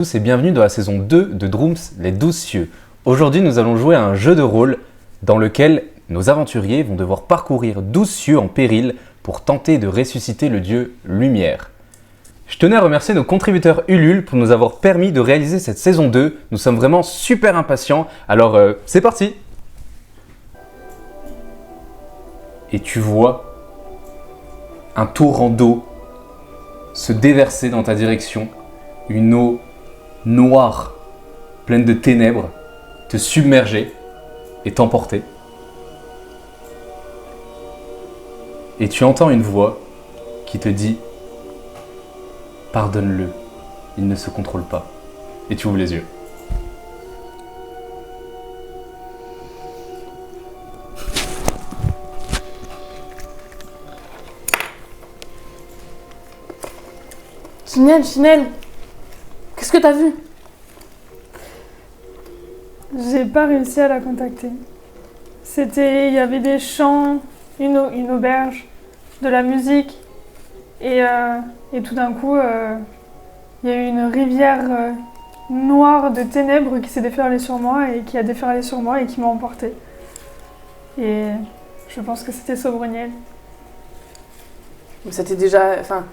Tous et bienvenue dans la saison 2 de Drooms, les 12 cieux. Aujourd'hui, nous allons jouer à un jeu de rôle dans lequel nos aventuriers vont devoir parcourir 12 cieux en péril pour tenter de ressusciter le dieu Lumière. Je tenais à remercier nos contributeurs Ulule pour nous avoir permis de réaliser cette saison 2. Nous sommes vraiment super impatients, alors c'est parti! Et tu vois un torrent d'eau se déverser dans ta direction, une eau noire, pleine de ténèbres, te submerger et t'emporter. Et tu entends une voix qui te dit « Pardonne-le, il ne se contrôle pas. » Et tu ouvres les yeux. Chinelle, qu'est-ce que t'as vu? J'ai pas réussi à la contacter. Il y avait des chants, une auberge, de la musique, et tout d'un coup, il y a eu une rivière noire de ténèbres qui s'est déferlée sur moi et qui a déferlé sur moi et qui m'a emportée. Et je pense que c'était Sobreniel. C'était déjà... Enfin,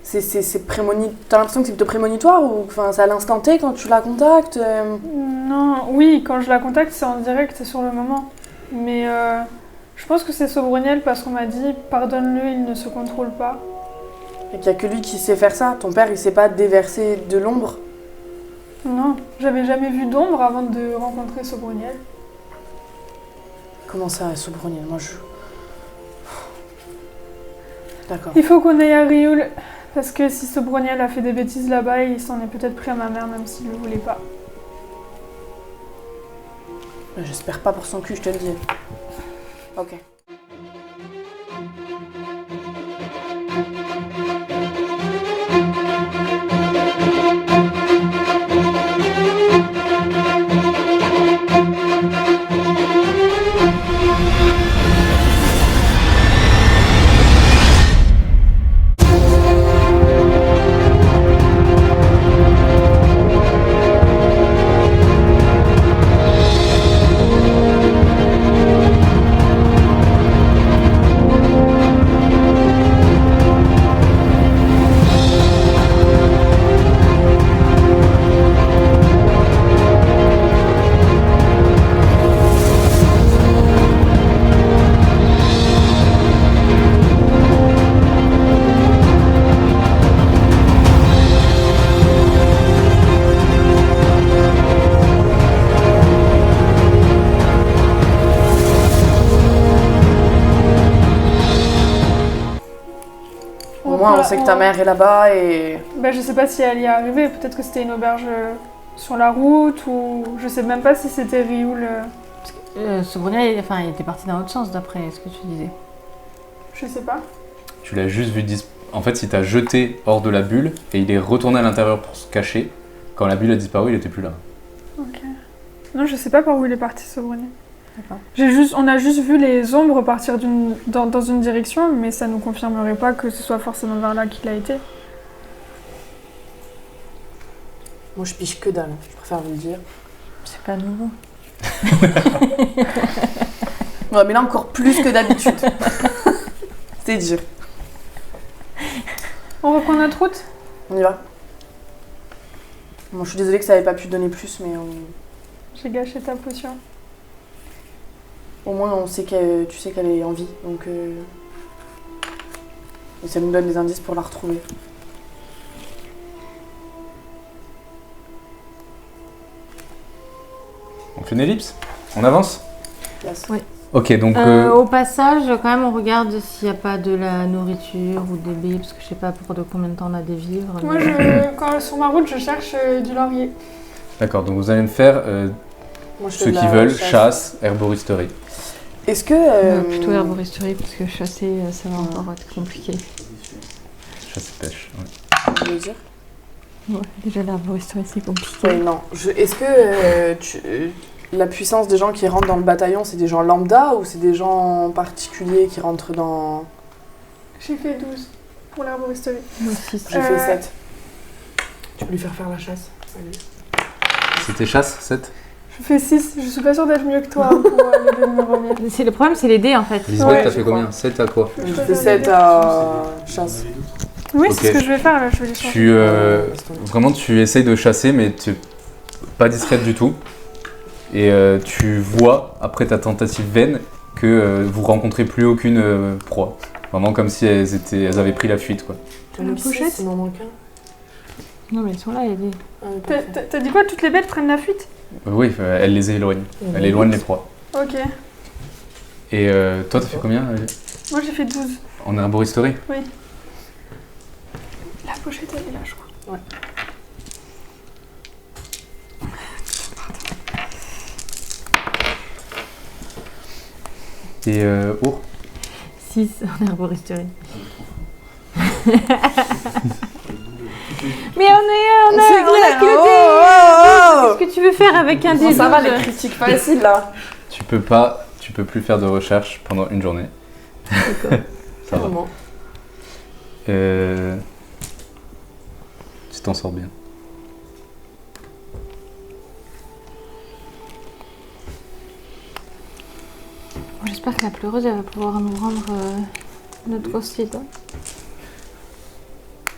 c'est prémonitoire. T'as l'impression que c'est plutôt prémonitoire ou enfin, c'est à l'instant T quand tu la contactes Non, oui, quand je la contacte, c'est en direct, c'est sur le moment. Mais je pense que c'est Sobreniel parce qu'on m'a dit « Pardonne-le, il ne se contrôle pas ». Et qu'il n'y a que lui qui sait faire ça. Ton père, il sait pas déverser de l'ombre? Non, j'avais jamais vu d'ombre avant de rencontrer Sobreniel. Comment ça, Sobreniel? Moi, je... D'accord. Il faut qu'on aille à Rioul, parce que si Sobreniel a fait des bêtises là-bas, il s'en est peut-être pris à ma mère, même s'il ne le voulait pas. J'espère pas pour son cul, je te le dis. Ok. Au moins, on sait que ta mère est là-bas et... Ben, je sais pas si elle y est arrivée, peut-être que c'était une auberge sur la route, ou je sais même pas si c'était Rioul. Sobreniel, il était parti dans l'autre sens d'après ce que tu disais. Je sais pas. Tu l'as juste vu En fait, il t'a jeté hors de la bulle et il est retourné à l'intérieur pour se cacher. Quand la bulle a disparu, il était plus là. Ok. Non, je sais pas par où il est parti, Sobreniel. D'accord. On a juste vu les ombres partir dans une direction, mais ça nous confirmerait pas que ce soit forcément vers là qu'il a été. Moi, je piche que dalle, je préfère vous le dire. C'est pas nouveau. Ouais, mais là, encore plus que d'habitude. C'est dire. On reprend notre route? On y va. Bon, je suis désolée que ça n'avait pas pu donner plus, mais J'ai gâché ta potion. au moins, tu sais qu'elle est en vie, donc... Et ça nous donne des indices pour la retrouver. On fait une ellipse? On avance? Yes. Oui. Ok, donc... Au passage, quand même, on regarde s'il n'y a pas de la nourriture ou des baies, parce que je sais pas pour de combien de temps on a des vivres. Moi, sur ma route, je cherche du laurier. D'accord, donc vous allez me faire Moi, je fais ceux de qui la veulent, chasse, herboristerie. Est-ce que... Plutôt herboristerie, parce que chasser, ça va encore être compliqué. Chasse et pêche, ouais. Je veux dire. Ouais, déjà l'herboristerie, c'est compliqué. Oui, non. Est-ce que la puissance des gens qui rentrent dans le bataillon, c'est des gens lambda ou c'est des gens particuliers qui rentrent dans... J'ai fait 12 pour l'herboristerie. Moi aussi, J'ai fait 7. Tu peux lui faire la chasse. Allez. C'était chasse, 7. Je fais 6, je suis pas sûre d'être mieux que toi pour les deux numéros miens. Le problème, c'est les dés en fait. Lisbeth, Ouais, t'as je fait crois. combien? 7 à quoi? Je fais 7 à chasse. Oui, Ok. c'est ce que je vais faire là, je vais les changer. Vraiment, tu essayes de chasser, mais tu pas discrète du tout. Et tu vois, après ta tentative vaine, que vous rencontrez plus aucune proie. Vraiment comme si elles avaient pris la fuite, quoi. La pochette. Il m'en manque un. Non, mais ils sont là, les dés. Ah, oui, parfait. T'as dit quoi? Toutes les bêtes prennent la fuite? Oui, elle les éloigne. Elle éloigne les proies. Ok. Et toi, t'as fait combien Moi j'ai fait 12. en herboristerie? La pochette elle est là, je crois. Ouais. Et Our? 6 en herboristerie. Mais on a que le dé. Qu'est-ce que tu veux faire avec un dé? Bon, ça va, 12? les critiques faciles là. Tu peux plus faire de recherche pendant une journée. Ça va. Vraiment. Tu t'en sors bien. Bon, j'espère que la pleureuse elle va pouvoir nous rendre notre grosse fille. Hein.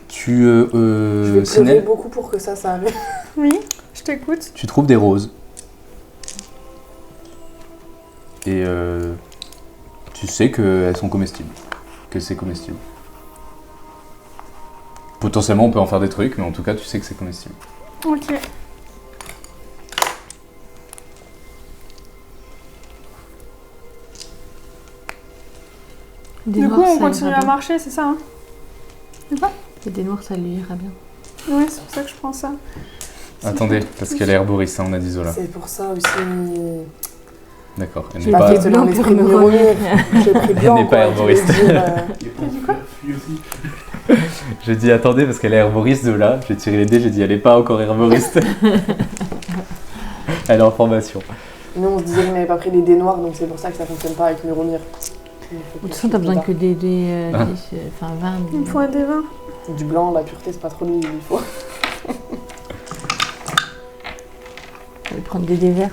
Tu, Je vais pleurer Sinel, beaucoup pour que ça arrive. Oui, je t'écoute. tu trouves des roses. Et tu sais qu'elles sont comestibles. Que c'est comestible. Potentiellement, on peut en faire des trucs, mais en tout cas, tu sais que c'est comestible. Ok. Des Du noirs, coup, on ça continue ira à bien. marcher, c'est ça, hein? Et des noirs, ça lui ira bien. Oui, c'est pour ça que je prends ça. Attendez, parce qu'elle est herboriste, hein, on a dit Zola. C'est pour ça aussi. D'accord, elle J'ai n'est pas pas, fait selon l'esprit de Méromir. J'ai pris blanc, n'est pas quoi, herboriste. je voulais dire, J'ai dit attendez parce qu'elle est herboriste de là, j'ai tiré les dés, j'ai dit elle est pas encore herboriste. Elle est en formation. Nous, on se disait qu'on n'avait pas pris les dés noirs, donc c'est pour ça que ça fonctionne pas avec Méromir. De toute façon, t'as besoin que des dés, Ah. 10, enfin 20. Il me faut un des 20. Du blanc, la pureté, c'est pas trop lui, il faut. Je vais prendre des dés verts.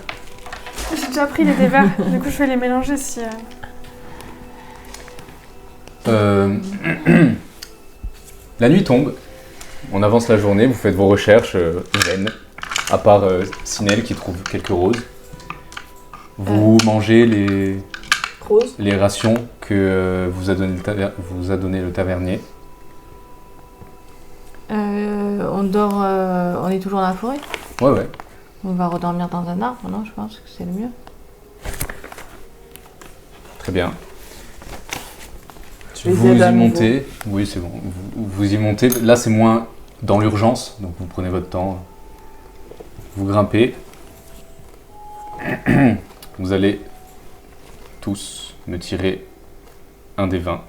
J'ai déjà pris les dés verts, du coup je vais les mélanger si... La nuit tombe, on avance la journée, vous faites vos recherches vaines, à part Sinel qui trouve quelques roses. Vous mangez Rose. les rations que vous a donné le tavernier. On dort, on est toujours dans la forêt. Ouais. On va redormir dans un arbre, non? Je pense que c'est le mieux. Très bien. Les Vous aides à y nouveau. montez. Oui, c'est bon. Vous y montez. Là, c'est moins dans l'urgence, donc vous prenez votre temps. Vous grimpez. Vous allez tous me tirer un des 20.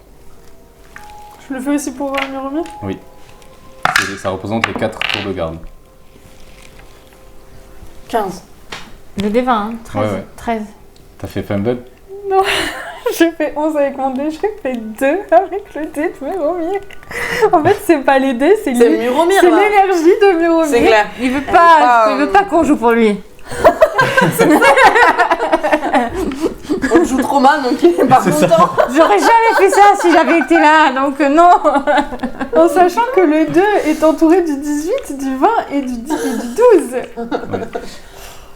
Je le fais aussi pour Méromir. Et ça représente les 4 tours de garde. 15. Le dé 20, hein? 13. Ouais. 13. T'as fait Fumble? J'ai fait 11 avec mon dé, j'ai fait 2 avec le dé de Méromir. En fait, c'est pas les dés, c'est C'est Méromir c'est là. l'énergie de Méromir. C'est clair. Il veut pas, il veut pas qu'on joue pour lui. On joue trop mal, donc il est pas C'est ça. content. J'aurais jamais fait ça si j'avais été là, donc non. En sachant que le 2 est entouré du 18, du 20 et du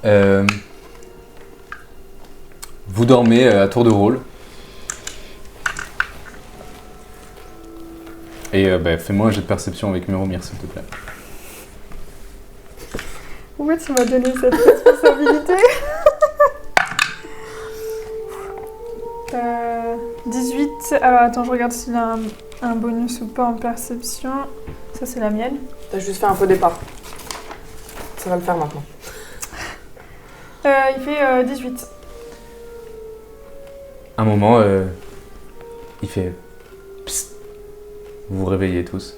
12. Vous dormez à tour de rôle. Et fais-moi un jet de perception avec Méromir, s'il te plaît. Pourquoi tu m'as donné cette responsabilité 18. Alors attends, je regarde s'il a un bonus ou pas en perception. Ça, c'est la mienne. T'as juste fait un faux départ. Ça va le faire maintenant. Il fait 18. Un moment, il fait Psst. Vous vous réveillez tous.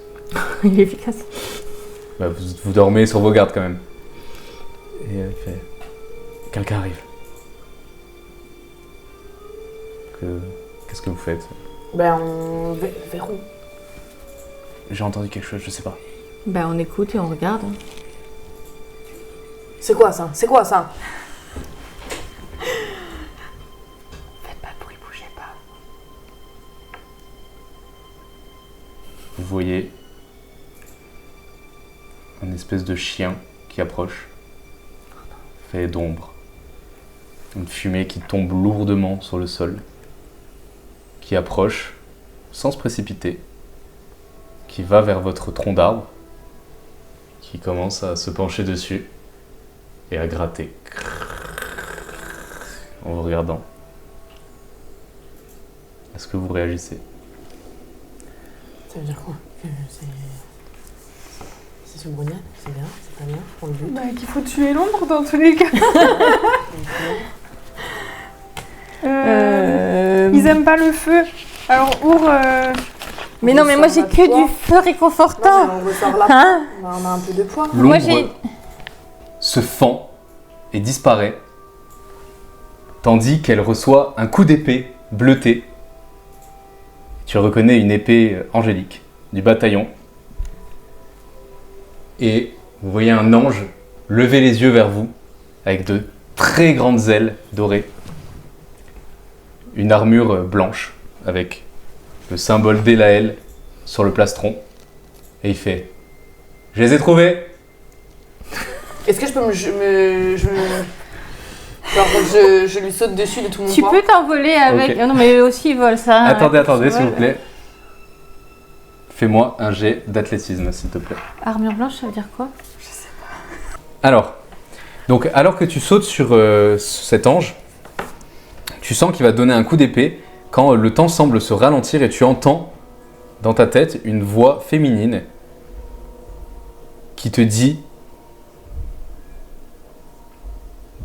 Il est efficace. Vous dormez sur vos gardes quand même. Et il fait quelqu'un arrive. Qu'est-ce que vous faites? Ben, on vers où? J'ai entendu quelque chose, je sais pas. Ben on écoute et on regarde. C'est quoi ça? C'est quoi ça? Faites pas de bruit, bougez pas. Vous voyez un espèce de chien qui approche, fait d'ombre. Une fumée qui tombe lourdement sur le sol, qui approche sans se précipiter, qui va vers votre tronc d'arbre, qui commence à se pencher dessus et à gratter en vous regardant. Est-ce que vous réagissez? Ça veut dire quoi? C'est ce brognat? C'est bien? C'est pas bien? On le but? Bah, qu'il faut tuer l'ombre dans tous les cas. Ils aiment pas le feu. Alors, Mais non, mais moi j'ai que du feu réconfortant. Non, mais on ressort là. Hein? On a un peu de poids. Moi, L'ombre se fend et disparaît, tandis qu'elle reçoit un coup d'épée bleuté. Tu reconnais une épée angélique du bataillon. Et vous voyez un ange lever les yeux vers vous, avec de très grandes ailes dorées. Une armure blanche, avec le symbole d'Elaël sur le plastron. Et il fait « Je les ai trouvés !» Est-ce que je peux je lui saute dessus de tout mon Tu poids? peux t'envoler avec. Ok. Non, mais eux aussi ils volent ça. Attendez, Ouais. s'il vous plaît. Fais-moi un jet d'athlétisme, s'il te plaît. Armure blanche, ça veut dire quoi? Alors que tu sautes sur cet ange, tu sens qu'il va te donner un coup d'épée quand le temps semble se ralentir et tu entends dans ta tête une voix féminine qui te dit «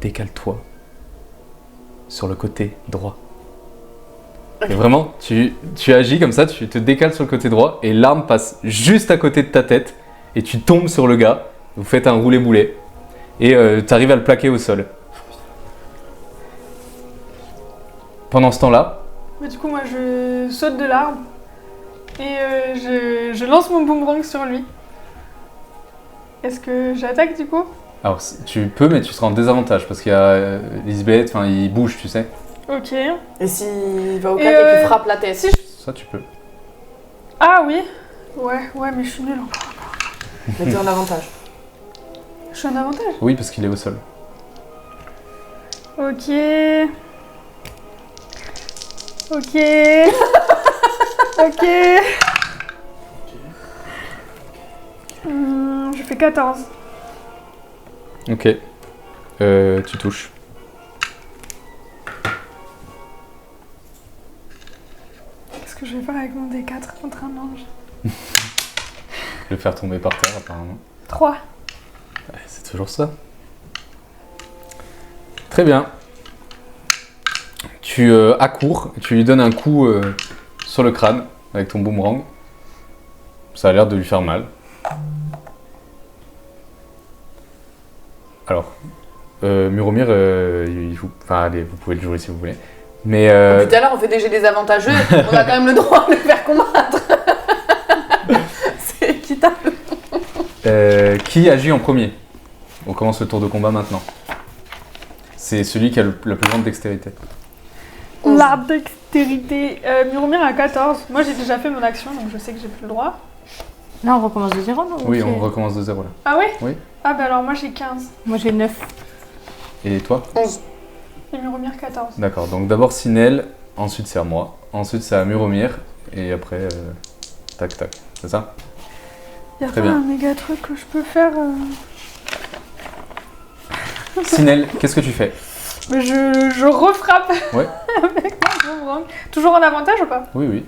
Décale-toi sur le côté droit ». Et vraiment, tu agis comme ça, tu te décales sur le côté droit et l'arme passe juste à côté de ta tête et tu tombes sur le gars, vous faites un roulé-boulet et tu arrives à le plaquer au sol. Pendant ce temps-là, Mais du coup, moi, je saute de l'arbre et je lance mon boomerang sur lui. Est-ce que j'attaque du coup? alors tu peux mais tu seras en désavantage parce qu'il y a Lisbeth, enfin il bouge tu sais. Ok. Et s'il va au Et cac et qu'il frappe la tête? Si Ça tu peux. Ah oui. Ouais, mais je suis nulle encore. Mais t'es en avantage. Je suis en avantage. Oui parce qu'il est au sol. Ok. Ok. Ok. Je fais 14. Ok. Tu touches. Qu'est-ce que je vais faire avec mon D4 contre un ange? Le faire tomber par terre apparemment. 3. Ouais, c'est toujours ça. Très bien. Tu accours, tu lui donnes un coup sur le crâne avec ton boomerang. Ça a l'air de lui faire mal. Alors, Muromir, enfin allez, vous pouvez le jouer si vous voulez. Mais Tout à l'heure, on fait des jets désavantageux, on a quand même le droit de le faire combattre. C'est équitable. qui agit en premier? On commence le tour de combat maintenant. C'est celui qui a la plus grande dextérité. La dextérité. Muromir à 14. Moi j'ai déjà fait mon action donc je sais que j'ai plus le droit. Là, on recommence de zéro, non? Oui, Ok. on recommence de zéro là. Ah oui? Oui. Ah bah alors moi j'ai 15. Moi j'ai 9. Et toi? 11. Et Muromir 14. D'accord, donc d'abord Sinel, ensuite c'est à moi, ensuite c'est à Muromir, et après tac tac, c'est ça? Y'a Très pas bien. un méga truc que je peux faire Sinel, qu'est-ce que tu fais? Mais je refrappe Ouais. avec mon boomerang. Toujours en avantage ou pas? Oui, oui.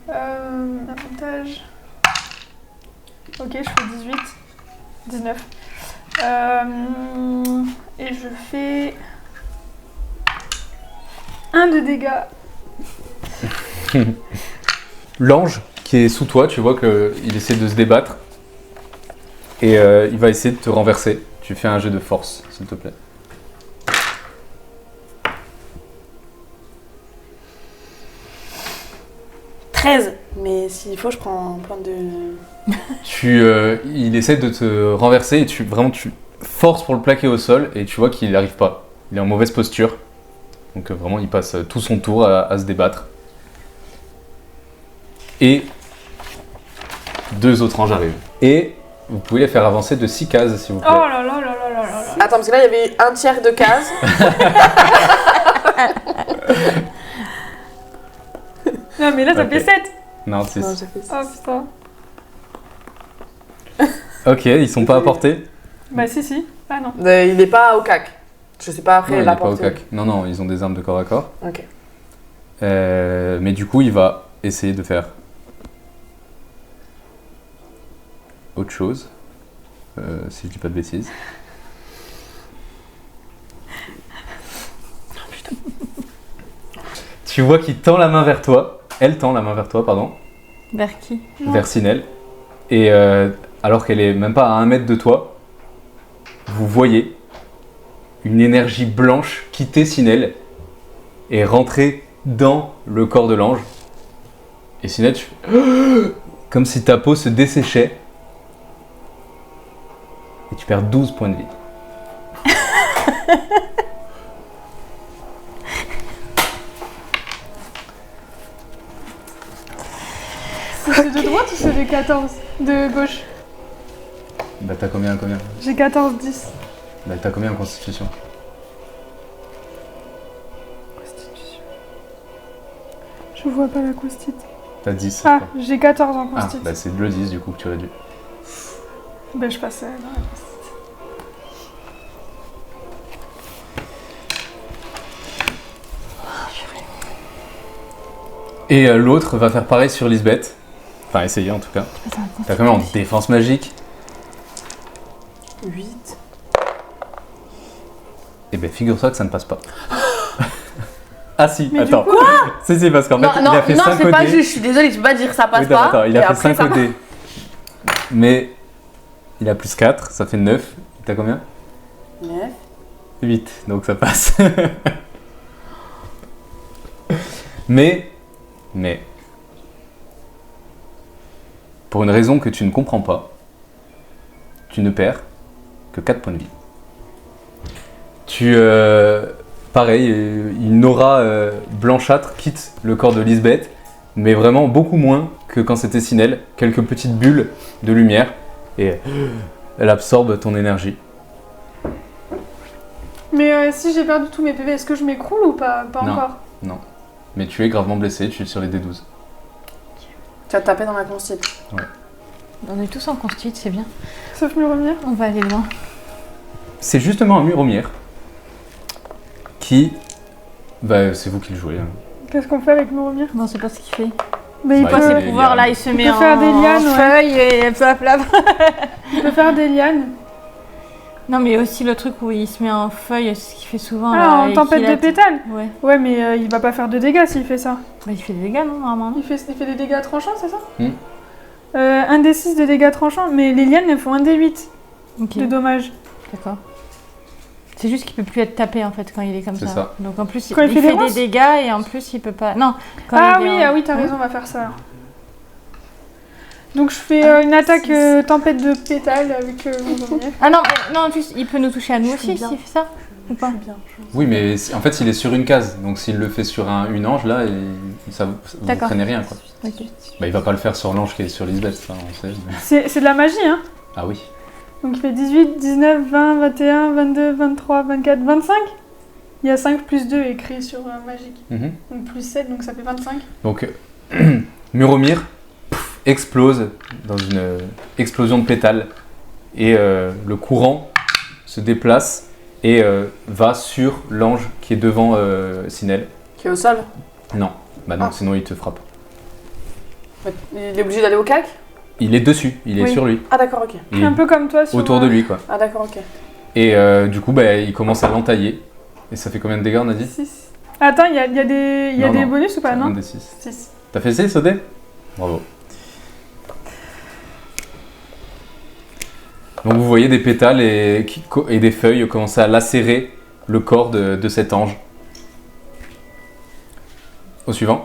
Avantage. Ok, je fais 18. 19. Et je fais 1 de dégâts. L'ange qui est sous toi, tu vois qu'il essaie de se débattre, et il va essayer de te renverser. Tu fais un jet de force, s'il te plaît. « 13 ! Mais s'il faut, je prends un point de... Il essaie de te renverser et force pour le plaquer au sol et tu vois qu'il n'arrive pas. Il est en mauvaise posture. Donc vraiment, il passe tout son tour à se débattre. Et 2 autres anges arrivent. Et vous pouvez les faire avancer de 6 cases, s'il vous plaît. Oh là là là là là là là. Attends, parce que là, il y avait un tiers de cases. Non, mais là, ça Ok. fait 7. Non, 6. Non, j'ai fait ça. Oh putain. Ok, ils sont pas à portée. Bah, si. Ah non. Il est pas au cac. Je sais pas après Non, il la est pas au portée. cac. Non, ils ont des armes de corps à corps. Ok. Mais du coup, il va essayer de faire autre chose. Si je dis pas de bêtises. Tu vois qu'il tend la main vers toi. Elle tend la main vers toi, pardon. Vers qui? Vers Sinel. Et alors qu'elle est même pas à 1 mètre de toi, vous voyez une énergie blanche quitter Sinel et rentrer dans le corps de l'ange. Et Sinel, tu fais comme si ta peau se desséchait. Et tu perds 12 points de vie. C'est de droite ou c'est de 14? De gauche. Bah t'as combien J'ai 14, 10. Bah t'as combien en constitution? Constitution. Je vois pas la constite. T'as 10. Ah, je crois. j'ai 14 en Ah, constite. bah c'est le 10 du coup que tu réduis. Ben, je passais dans la constite. Et l'autre va faire pareil sur Lisbeth. Enfin, essayer en tout cas. T'as combien en défense magique? 8. Eh ben figure-toi que ça ne passe pas. Ah si, Mais du attends. coup- Si, parce qu'en fait, Non, il a fait non, 5 c'est pas dés. juste, je suis désolée, tu peux pas dire ça passe Oui, d'accord, pas. attends, il et a fait après, 5 ça dés. Mais il a plus 4, ça fait 9. T'as combien? 9. 8, donc ça passe. mais, pour une raison que tu ne comprends pas, tu ne perds que 4 points de vie. Pareil, une aura blanchâtre quitte le corps de Lisbeth, mais vraiment beaucoup moins que quand c'était Sinel. Quelques petites bulles de lumière, et elle absorbe ton énergie. Mais si j'ai perdu tous mes PV, est-ce que je m'écroule ou pas? Pas Non. encore. Non. Mais tu es gravement blessé, tu es sur les D12. Tu as tapé dans la constite. On est tous en constitue, c'est bien. Sauf Muromir. On va aller loin. C'est justement un Muromir qui... Bah, c'est vous qui le jouez. Hein. Qu'est-ce qu'on fait avec Muromir? Non, c'est pas ce qu'il fait. Mais il Bah, peut, il Ces fait- pouvoirs là, il se met peut en faire des lianes, ouais. feuille et plap plap. il peut faire des lianes. Non, mais aussi le truc où il se met en feuille, c'est ce qu'il fait souvent. Ah, là, en et tempête qu'il de a- pétales. Ouais. Ouais, mais il va pas faire de dégâts s'il fait ça. Bah, il fait des dégâts, non, normalement. Il fait des dégâts tranchants, c'est ça? Hmm. 1 des 6 de dégâts tranchants, mais les lianes elles font 1 des 8 Ok, de dommages. d'accord. C'est juste qu'il peut plus être tapé en fait quand il est comme C'est ça. ça. Donc en plus, Quand il fait des des ronces dégâts et en plus il peut pas. Non. Quand Ah il est oui, en- ah oui, t'as Hein raison, on va faire ça. alors. Donc je fais une attaque six. tempête de pétales avec Muromir. Ah non, non, en plus il peut nous toucher à nous Je suis aussi bien. s'il fait ça ou pas. Bien. Oui, mais en fait, il est sur une case. Donc s'il le fait sur une ange, là, vous D'accord. prenez rien. Quoi. Ok. Bah, il va pas le faire sur l'ange qui est sur Lisbeth, ça, on sait. mais- C'est de la magie, hein. Ah oui. Donc il fait 18, 19, 20, 21, 22, 23, 24, 25. Il y a 5 plus 2 écrit sur magique. Mhm. Donc plus 7, donc ça fait 25. Donc, Muromir explose dans une explosion de pétales. Et le courant se déplace et va sur l'ange qui est devant Sinel. Qui est au sol. Non, bah non, Ah. sinon il te frappe. Il est obligé d'aller au cac. Il est dessus, il est Oui. sur lui. Ah d'accord, ok. Il est Un peu comme toi sur... autour de lui, quoi. Ah d'accord, ok. Et du coup, bah, il commence à l'entailler. Et ça fait combien de dégâts, on a dit? 6. Attends, il y a des, Non, des non. bonus ou pas, Un non? des 6. 6. T'as fait 6 au dé? Bravo. Donc vous voyez des pétales et des feuilles commencer à lacérer le corps de cet ange. Au suivant.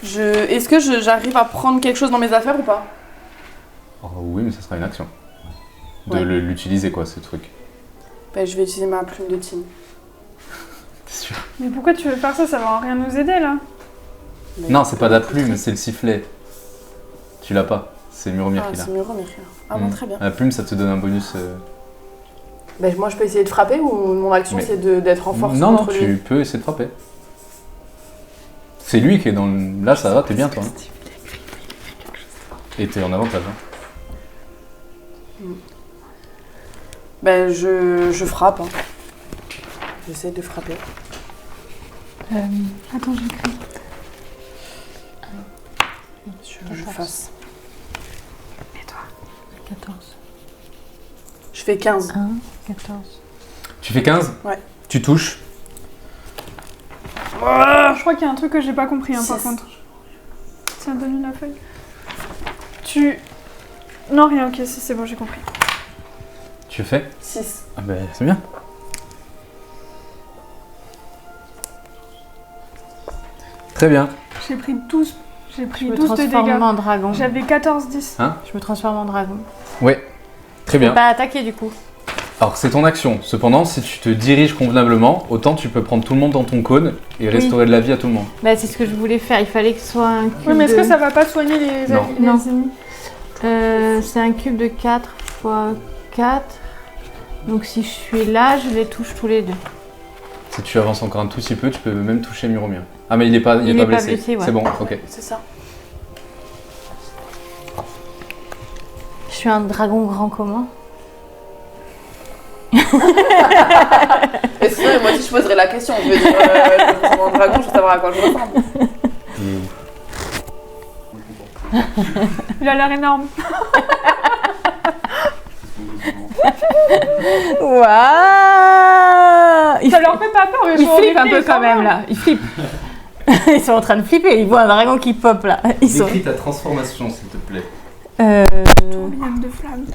Est-ce que j'arrive à prendre quelque chose dans mes affaires ou pas? Oh, oui, mais ça sera une action. de l'utiliser, quoi, ce truc. Bah, je vais utiliser ma plume de Tim. T'es sûr? Mais pourquoi tu veux faire ça? Ça va rien nous aider là. Mais- Non, c'est pas la plume, c'est le sifflet. Tu l'as pas, c'est Muromir Ah, qui l'a. c'est Muromir. Ah bon, très bien. La plume, ça te donne un bonus. Bah, moi, je peux essayer de frapper ou mon action, Mais- c'est d'être en force Non, contre lui. tu peux essayer de frapper. C'est lui qui est dans le. Là, ça va, t'es bien, toi. Hein. Et t'es en avantage. Hein. Bah, je frappe. Hein. J'essaie de frapper. Attends, j'écris. Je fasse. 14. Je fais 15. 1, 14. Tu fais 15 Ouais. Tu touches. Je crois qu'il y a un truc que j'ai pas compris, par Six. contre. Tiens, donne-lui la feuille. Non, rien, ok, si, c'est bon, j'ai compris. Tu fais 6. Ah ben, c'est bien. Très bien. J'ai pris 12. J'ai pris Je me 12 de transforme dégâts. en dragon. J'avais 14-10. Je me transforme en dragon. Ouais. Très Je peux bien. pas attaquer du coup. Alors, c'est ton action. Cependant, si tu te diriges convenablement, autant tu peux prendre tout le monde dans ton cône et restaurer de la vie à tout le monde. Bah, c'est ce que je voulais faire. Il fallait que ce soit un cube. Oui, mais est-ce de- que ça va pas soigner les Non. les Non. ennemis? C'est un cube de 4 x 4. Donc si je suis là, je les touche tous les deux. Si tu avances encore un tout petit peu, tu peux même toucher Muromir. Ah, mais il est pas blessé. ouais. C'est bon, ok. C'est ça. Je suis un dragon grand comment? Et sinon, moi aussi, je poserais la question. Je veux dire, je suis mon dragon, je veux savoir à quoi je ressemble. Il a l'air énorme. Waouh! Ça leur fait pas peur, mais Ils flippent un peu quand même là. Ils flippent. Ils sont en train de flipper. Ils voient un dragon qui pop là. Ils sont. Décris ta transformation, s'il te plaît. Tourbillon de flammes.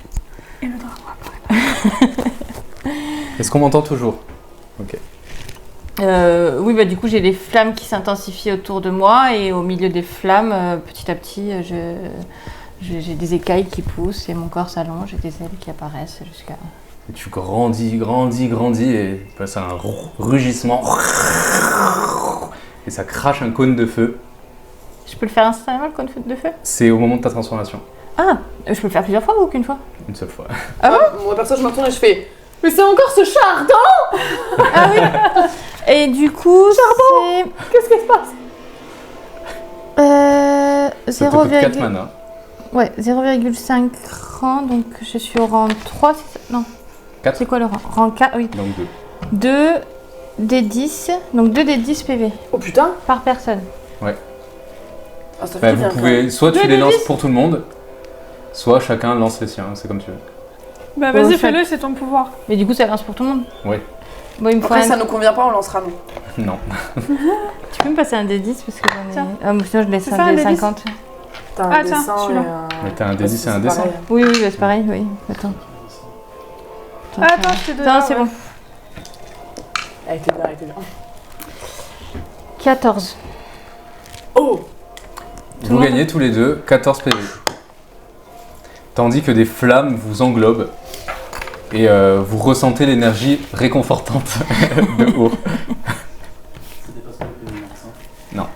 Et le dragon apparaît. Est-ce qu'on m'entend toujours? Ok. Oui, bah du coup j'ai les flammes qui s'intensifient autour de moi et au milieu des flammes, petit à petit, j'ai des écailles qui poussent et mon corps s'allonge et des ailes qui apparaissent jusqu'à... Et tu grandis et tu passes un rugissement. Et ça crache un cône de feu. Je peux le faire instantanément le cône de feu? C'est au moment de ta transformation. Ah, je peux le faire plusieurs fois ou qu'une fois? Une seule fois. Moi, perso, je me retourne et je fais. Mais c'est encore ce chat ardent! Ah oui. Et du coup, c'est... Qu'est-ce qui se passe? Ça te coûte 4 0,5 mana. ouais, 0,5 rang, donc je suis au rang 3, non. 4. C'est quoi le rang? Rang 4, oui. Donc 2. 2 des 10, donc 2 des 10 PV Oh putain! par personne. Ah, ça fait Bah, bien, vous pouvez, soit tu Deux les des lances 10. pour tout le monde, soit chacun lance les siens, c'est comme tu veux. Bah Oh, vas-y, ça- fais-le, c'est ton pouvoir. Mais du coup, ça lance pour tout le monde. Oui. Bon, il me faut Après, un... ça nous convient pas, on lancera nous. Non. Tu peux me passer un D10 parce que j'en ai... Tiens. Ah, mais sinon, je laisse C'est un ça, un D10? D50. T'as un Ah, tiens, dessin celui-là. et un. Mais t'as un D10 et un dessin. pareil. Oui, oui, bah, c'est pareil, oui. Attends. Ah, attends, je t'ai donné. Non, c'est bon. Elle était bien, elle était bien. 14. Oh! Vous gagnez tous les deux 14 PV. Tandis que des flammes vous englobent et vous ressentez l'énergie réconfortante de haut. Non.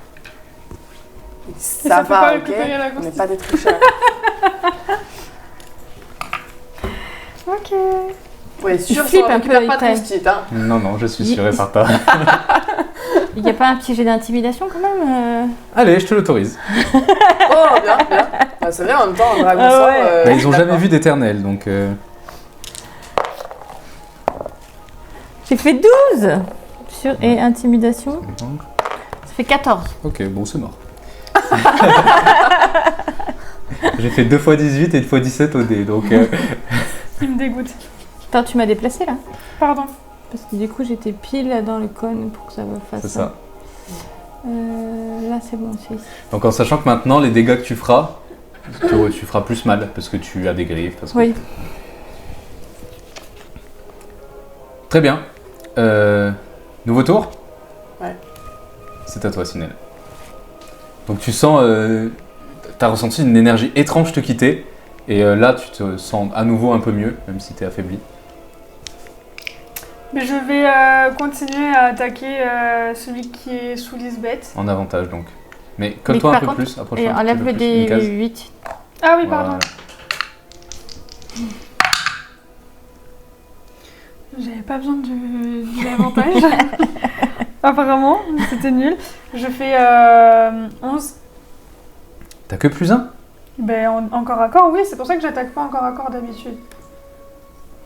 Ça ça peut pas va, ok? récupérer la On n'est constitution. pas des tricheurs. Ok. Ouais, sûr, flippe on un récupère peu, pas il de post-it, hein. Non, non, je suis sûr et certain. Il n'y a pas un petit jet d'intimidation quand même Allez, je te l'autorise. Oh, bien, bien. Bah, c'est vrai, en même temps, un dragon Ah sort, ouais. Bah, ils ont jamais d'accord. vu d'éternel, donc... J'ai fait 12 sur... et intimidation. Ça fait 14. Ok, bon, c'est mort. J'ai fait 2 x 18 et 1 x 17 au dé, donc... Il me dégoûte. Attends, tu m'as déplacé là? Pardon. Parce que du coup, j'étais pile dans le cône pour que ça me fasse... c'est ça. Là, c'est bon, c'est ici. Donc en sachant que maintenant, les dégâts que tu feras, tu feras plus mal, parce que tu as des griffes. Parce que... Oui. Très bien. Nouveau tour? Ouais. C'est à toi, Sinel. Donc tu sens... t'as ressenti une énergie étrange te quitter, Et là, tu te sens à nouveau un peu mieux, même si t'es affaibli. Mais je vais continuer à attaquer celui qui est sous Lisbeth. En avantage donc. Mais colle-toi un par peu contre, plus, approche-toi Et un petit enlève peu le plus, une case. D8. Ah oui, pardon. Voilà. J'avais pas besoin de l'avantage. Apparemment, c'était nul. Je fais 11. T'as que plus 1? Ben, en corps à corps, oui, c'est pour ça que j'attaque pas en corps à corps d'habitude.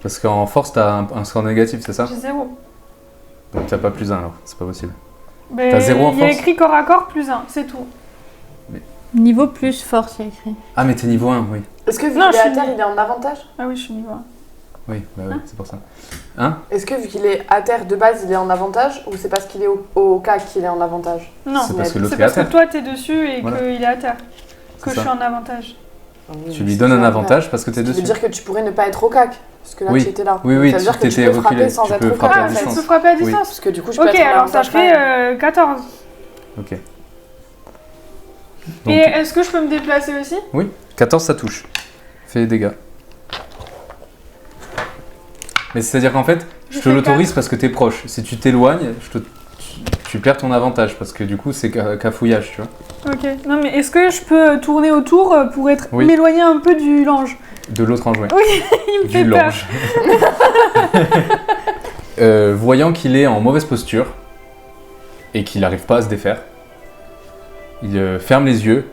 Parce qu'en force, t'as un score négatif, c'est ça? J'ai 0. Donc t'as pas plus 1 alors, c'est pas possible. Ben, T'as 0 en il y a force? écrit corps à corps plus 1, c'est tout. Niveau plus force, il y a écrit. Ah, mais t'es niveau 1, oui. Est-ce que vu Non, qu'il est je à suis terre, nulle. il est en avantage? Ah oui, je suis niveau 1. Oui, bah oui, c'est pour ça. Est-ce que vu qu'il est à terre de base, il est en avantage ou c'est parce qu'il est au CAC qu'il est en avantage? Non, C'est parce que l'autre c'est est à parce que terre. toi t'es dessus et Voilà. qu'il est à terre. Que C'est je ça. suis en avantage. Tu lui donnes un avantage parce que t'es Ça veut dessus. dire que tu pourrais ne pas être au CAC, parce que là Oui. tu étais là. Oui, oui, Ça veut tu dire que tu t'étais peux frapper reculé, sans tu être peux au frapper CAC à en fait. Ça distance. peut frapper à Oui. distance. Parce que du coup, je peux Ok, être en alors ça avantage quand même. fait 14. Ok. Et Donc, est-ce que je peux me déplacer aussi? 14, ça touche. Fais des dégâts. Mais c'est-à-dire qu'en fait, je Je te fais l'autorise parce que t'es proche. Si tu t'éloignes, tu perds ton avantage parce que du coup, c'est cafouillage, tu vois. Ok. Non mais est-ce que je peux tourner autour pour être Oui. m'éloigner un peu du lange? De l'autre en jouet. Il me fait Du peur. lange. Voyant qu'il est en mauvaise posture et qu'il n'arrive pas à se défaire, il ferme les yeux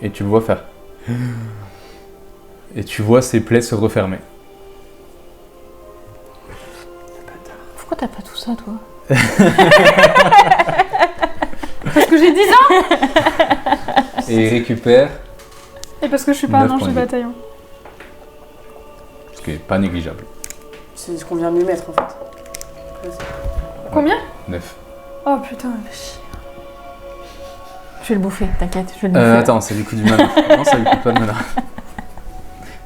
et tu le vois faire. Et tu vois ses plaies se refermer. Pourquoi t'as pas tout ça, toi? Parce que j'ai 10 ans. Et il récupère, Et parce que je suis pas un 9 ange points de de vie. bataillon. ce qui n'est pas négligeable. C'est ce qu'on vient de lui mettre en fait. Combien? 9. Oh putain, mais chier. Je vais le bouffer, t'inquiète, je vais le bouffer. Attends, c'est du coup du mana. Non, ça lui coûte pas de mana.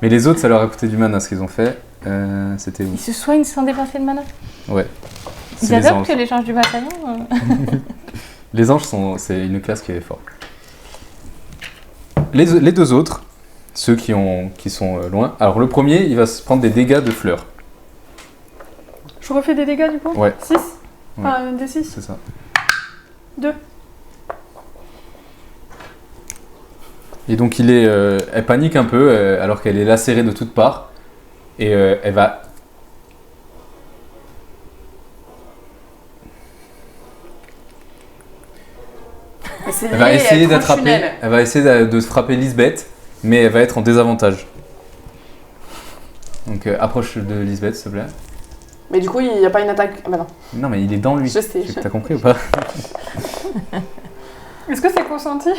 Mais les autres, ça leur a coûté du mana ce qu'ils ont fait. C'était où? Ils se soignent sans dépenser de mana. Ouais. Ils C'est les adoptent anges. que les changes du bataillon. Les anges, c'est une classe qui est forte. Les deux autres, ceux qui sont loin. Alors le premier, il va se prendre des dégâts de fleurs. Je refais des dégâts du coup? Ouais. 6? Enfin, des 6. C'est ça. 2. Et donc elle panique un peu alors qu'elle est lacérée de toutes parts. Et elle va... Elle va essayer d'attraper, elle va essayer de frapper Lisbeth, mais elle va être en désavantage. Donc approche de Lisbeth, s'il te plaît. Mais du coup, il n'y a pas une attaque. Ah bah non, Non, mais il est dans lui. je sais. T'as compris ou pas? Est-ce que c'est consenti?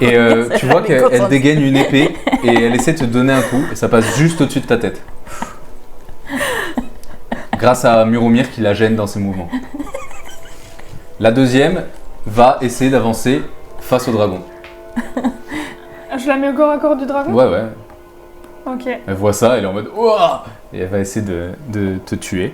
Et tu vois Elle est qu'elle contente. dégaine une épée et elle essaie de te donner un coup et ça passe juste au-dessus de ta tête. Grâce à Muromir qui la gêne dans ses mouvements. La deuxième va essayer d'avancer face au dragon. Je la mets au corps à corps du dragon? Ouais, ouais. Ok. Elle voit ça, elle est en mode ouah et elle va essayer de te tuer.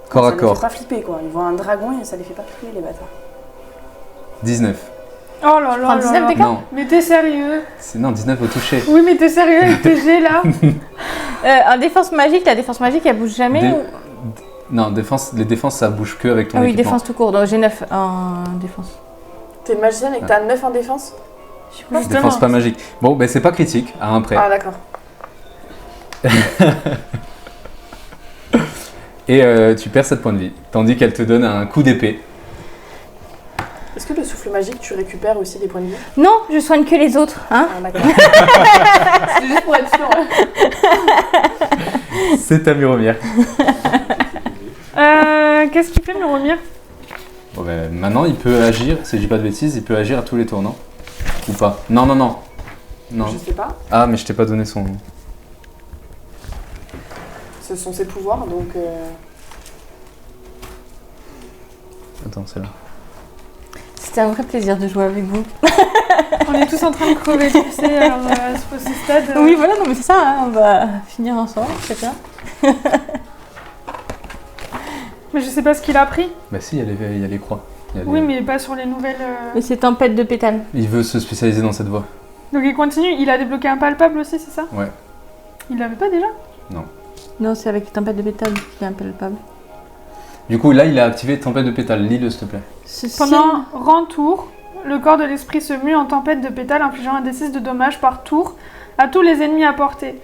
Corps à Ça les corps. fait pas flipper quoi. Ils voient un dragon et ça les fait pas flipper les bâtards. 19. Oh là là prends là 19 là. dégâts. Non, Mais t'es sérieux? non, 19 au toucher. Oui, mais t'es sérieux avec tes jets là? En défense magique, la défense magique, elle bouge jamais Dé- ou- Non, les défenses ça bouge que avec ton Ah oui, équipement. défense tout court. Donc j'ai 9 en défense. T'es une magicienne et que t'as 9 en défense? Je sais pas. Justement. Défense pas magique. Bon, ben c'est pas critique, à un prêt. Ah d'accord. Et tu perds 7 points de vie. Tandis qu'elle te donne un coup d'épée. Est-ce que le souffle magique, tu récupères aussi des points de vie? Non, je soigne que les autres. Hein. Ah d'accord. C'est juste pour être sûr. C'est ta Muromir. Qu'est-ce qu'il fait, Muromir? Bon, ben, maintenant, il peut agir, si je dis pas de bêtises, il peut agir à tous les tournants. Ou pas. Non, non, non. Non. Je sais pas. Ah, mais je t'ai pas donné son... Ce sont ses pouvoirs donc. Attends, c'est là. C'était un vrai plaisir de jouer avec vous. On est tous en train de crever, tu sais, à ce stade. Oui, voilà, non mais c'est ça, hein, on va finir ensemble, c'est ça. Mais je sais pas ce qu'il a pris. Bah si, il y a les croix. Il y a des- Oui, mais pas sur les nouvelles. Mais c'est tempête de pétales. Il veut se spécialiser dans cette voie. Donc il continue, il a débloqué impalpable aussi, c'est ça? Ouais. Il l'avait pas déjà? Non, c'est avec tempête de pétales qu'il est impalpable. Du coup, là, il a activé tempête de pétales. Lis-le, s'il te plaît. Pendant rang tour, le corps de l'esprit se mue en tempête de pétales, infligeant un D6 de dommages par tour à tous les ennemis à portée.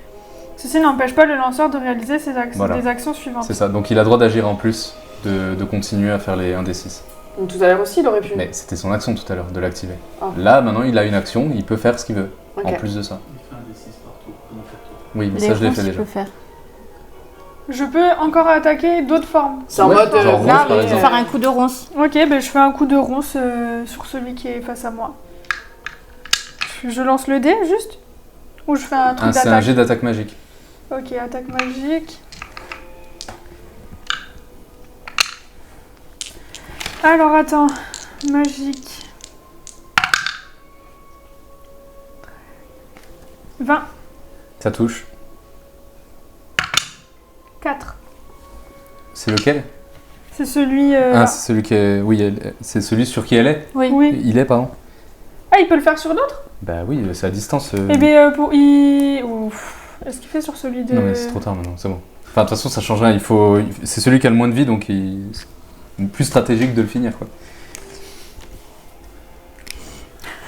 Ceci n'empêche pas le lanceur de réaliser Voilà. des actions suivantes. C'est ça. Donc, il a droit d'agir en plus de continuer à faire les 1d6. Donc tout à l'heure aussi, il aurait pu. Mais c'était son action tout à l'heure, de l'activer. Ah. Là, maintenant, il a une action, il peut faire ce qu'il veut, Ok. en plus de ça. Il fait un D6 par tour, comme on fait tour. Oui, mais Les ça, je l'ai ronces, fait il déjà. peut faire. Je peux encore attaquer d'autres formes. C'est en Ouais, mode. genre ronce, Là, par tu peux exemple. faire un coup de ronce. Ok, ben je fais un coup de ronce sur celui qui est face à moi. Je lance le dé juste? Ou je fais un truc Ah, c'est un d'attaque? jet d'attaque magique. Ok, attaque magique. Alors attends, magique. 20, Ça touche. 4. C'est lequel C'est celui. Ah, là. c'est celui qui est. Oui, c'est celui sur qui elle est. Oui. Oui. Il est, pardon. Ah, il peut le faire sur d'autres? Bah oui, c'est à distance. Eh bien, pour. Ouf. Est-ce qu'il fait sur celui de. Non, mais c'est trop tard maintenant, c'est bon. Enfin, de toute façon, ça change rien. C'est celui qui a le moins de vie, donc c'est plus stratégique de le finir, quoi.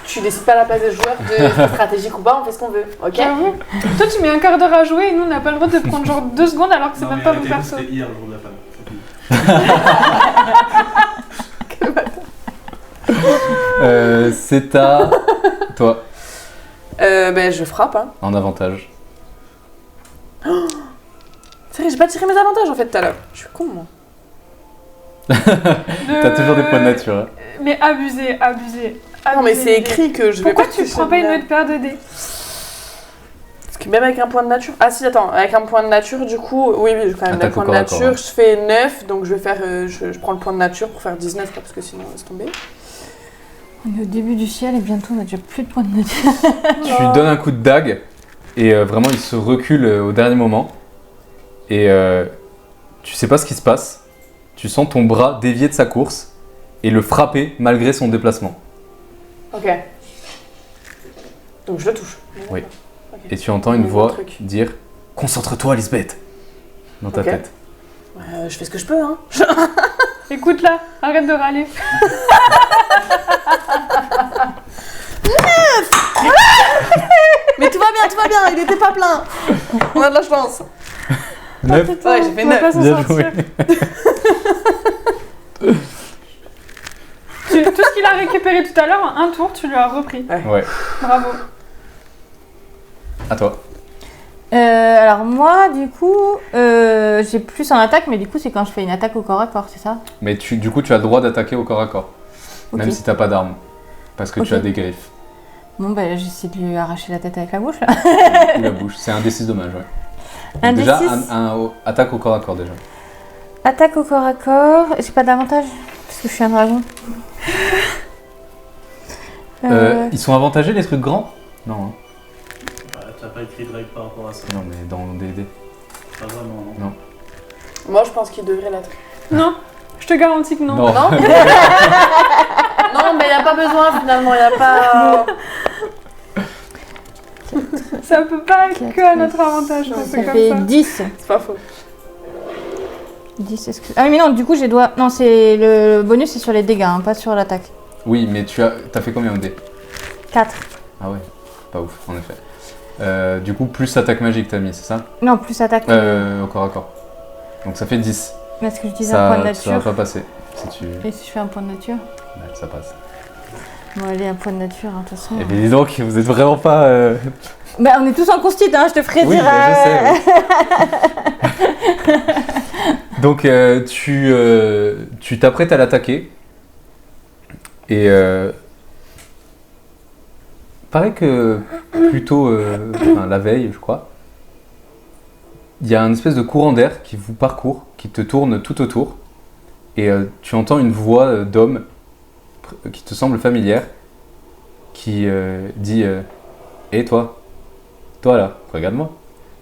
Tu décides pas à la place des joueurs de c'est stratégique ou pas, on fait ce qu'on veut. Ok? J'avoue. Toi, tu mets un quart d'heure à jouer et nous, on n'a pas le droit de prendre genre 2 secondes alors que c'est Non, même mais pas mon arrêtez-vous, perso. C'était hier le jour de la femme. C'est à toi, Ben je frappe, hein. en avantage. C'est vrai, j'ai pas tiré mes avantages en fait tout à l'heure. Je suis con moi. T'as toujours des points de nature. Hein. Mais abusé. Non mais c'est écrit que je vais Pourquoi pas tu toucher prends pas une de- autre paire de dés? Parce que même avec un point de nature. Ah si, attends, avec un point de nature, du coup, oui, j'ai quand même Attaque un point au de corps à corps, nature. hein. Je fais 9, donc je vais faire. Je prends le point de nature pour faire 19, quoi, parce que sinon, laisse tomber. On est au début du ciel et bientôt on a déjà plus de points de nature. Tu lui donnes un coup de dague et vraiment il se recule au dernier moment et tu sais pas ce qui se passe. Tu sens ton bras dévier de sa course et le frapper malgré son déplacement. Ok. Donc je le touche. Oui. Ok. Et tu entends une Nouveau voix truc. dire « Concentre-toi Lisbeth !» dans ta Ok. tête. Je fais ce que je peux, hein. Écoute là, arrête de râler. Mais tout va bien, il était pas plein. On a de la chance. Neuf. Ouais, j'ai fait On va 9. pas s'en Bien sortir. joué. Tout ce qu'il a récupéré tout à l'heure, en un tour, tu lui as repris. Ouais, Bravo. à toi. Alors moi, du coup, j'ai plus en attaque, mais du coup, c'est quand je fais une attaque au corps à corps, c'est ça? Mais du coup, tu as le droit d'attaquer au corps à corps, Ok. même si t'as pas d'arme, parce que tu Ok. as des griffes Bon, bah, j'essaie de lui arracher la tête avec la bouche, là. ou la bouche. C'est un D6 dommage, ouais. Un Donc déjà, D6. attaque au corps à corps déjà. Attaque au corps à corps. J'ai pas d'avantage, parce que je suis un dragon. Ils sont avantagés les trucs grands? Non, hein. Bah, t'as pas écrit de règle par rapport à ça. Non, mais dans D&D. Pas vraiment, non. Moi, je pense qu'il devrait l'être. Non, je te garantis que non. Non. Non Non, mais il a pas besoin finalement, il a pas. Ça peut pas être Quatre, que à notre avantage quand Ça c'est fait comme ça. 10. C'est pas faux. 10, Ah oui, mais non, du coup, j'ai doigt. Non, c'est le bonus, c'est sur les dégâts, hein, pas sur l'attaque. Oui, mais t'as fait combien au dé? 4. Ah ouais, pas ouf, en effet. Du coup, plus attaque magique t'as mis, c'est ça? Non, plus attaque. Au corps à corps. Donc ça fait 10. Mais est-ce que je disais un point de Ça va nature? pas passer. Si tu... Et si je fais un point de nature? Ouais, ça passe. Bon, allez, un point de nature, hein, de toute façon. Eh bien dis donc, vous êtes vraiment pas... Bah, on est tous en constit, hein, je te ferai Oui, dire. mais je sais. Donc tu t'apprêtes à l'attaquer. Et paraît que plutôt la veille, je crois, il y a une espèce de courant d'air qui vous parcourt, qui te tourne tout autour. Et tu entends une voix d'homme qui te semble familière, qui dit hé toi là, regarde-moi.